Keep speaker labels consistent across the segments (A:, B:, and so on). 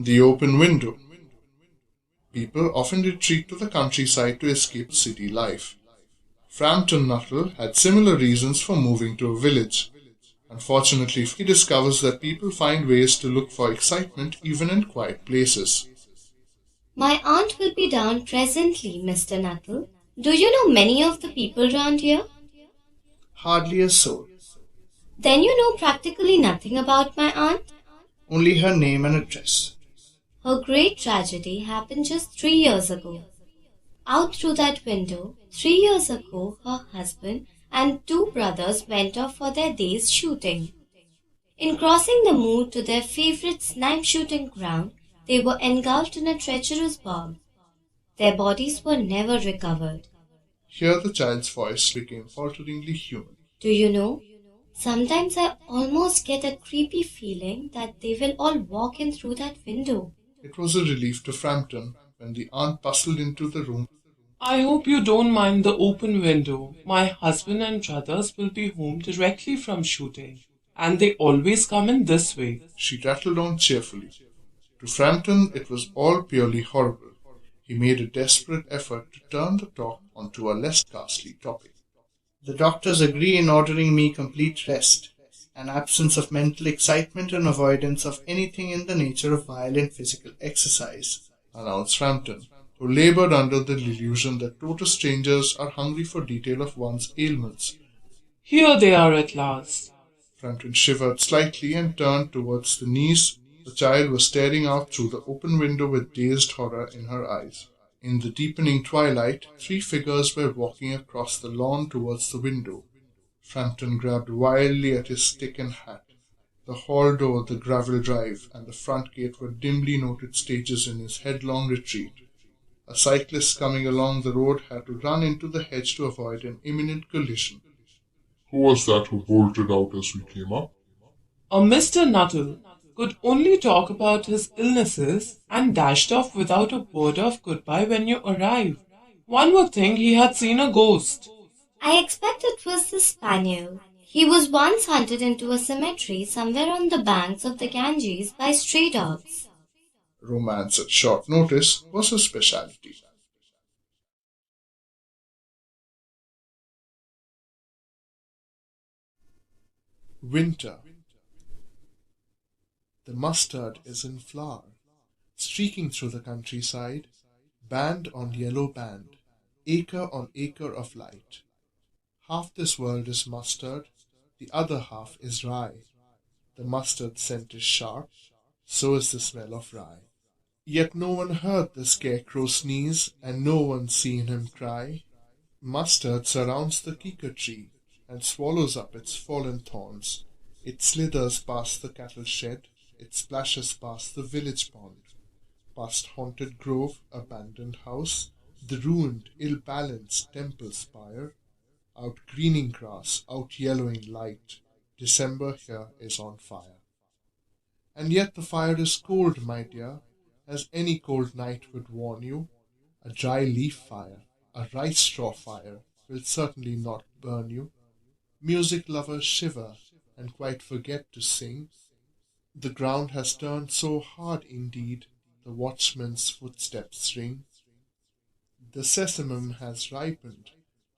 A: The open window. People often retreat to the countryside to escape city life. Frampton Nuttall had similar reasons for moving to a village. Unfortunately, he discovers that people find ways to look for excitement even in quiet places.
B: My aunt will be down presently, Mr. Nuttall. Do you know many of the people round here?
C: Hardly a soul.
B: Then you know practically nothing about my aunt?
C: Only her name and address.
B: Her great tragedy happened just 3 years ago. Out through that window, 3 years ago, her husband and two brothers went off for their day's shooting. In crossing the moor to their favorite snipe shooting ground, they were engulfed in a treacherous bog. Their bodies were never recovered.
A: Here the child's voice became falteringly human.
B: Do you know? Sometimes I almost get a creepy feeling that they will all walk in through that window.
A: It was a relief to Frampton when the aunt bustled into the room.
D: I hope you don't mind the open window. My husband and brothers will be home directly from shooting, and they always come in this way.
A: She rattled on cheerfully. To Frampton, it was all purely horrible. He made a desperate effort to turn the talk onto a less ghastly topic.
C: The doctors agree in ordering me complete rest, an absence of mental excitement and avoidance of anything in the nature of violent physical exercise,
A: Announced Frampton, who labored under the illusion that total strangers are hungry for detail of one's ailments.
D: Here they are at last.
A: Frampton shivered slightly and turned towards the niece. The child was staring out through the open window with dazed horror in her eyes. In the deepening twilight, three figures were walking across the lawn towards the window. Frampton grabbed wildly at his stick and hat. The hall door, the gravel drive, and the front gate were dimly noted stages in his headlong retreat. A cyclist coming along the road had to run into the hedge to avoid an imminent collision.
E: Who was that who bolted out as we came up?
D: A Mr. Nuttall could only talk about his illnesses and dashed off without a word of goodbye when you arrived. One would think he had seen a ghost.
B: I expect it was the spaniel. He was once hunted into a cemetery somewhere on the banks of the Ganges by stray dogs.
A: Romance at short notice was his specialty. Winter. The mustard is in flower, streaking through the countryside, band on yellow band, acre on acre of light. Half this world is mustard, the other half is rye. The mustard scent is sharp, so is the smell of rye. Yet no one heard the scarecrow sneeze, and no one seen him cry. Mustard surrounds the kika tree, and swallows up its fallen thorns. It slithers past the cattle shed, it splashes past the village pond, past haunted grove, abandoned house, the ruined, ill-balanced temple spire, out greening grass, out yellowing light. December here is on fire. And yet the fire is cold, my dear, as any cold night would warn you. A dry leaf fire, a rice straw fire, will certainly not burn you. Music lovers shiver and quite forget to sing. The ground has turned so hard indeed, the watchman's footsteps ring. The sesamum has ripened,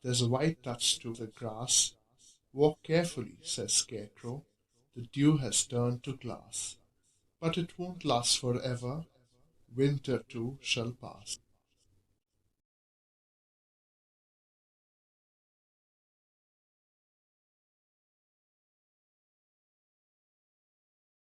A: there's a white touch to the grass. Walk carefully, says Scarecrow, the dew has turned to glass. But it won't last forever, winter too shall pass.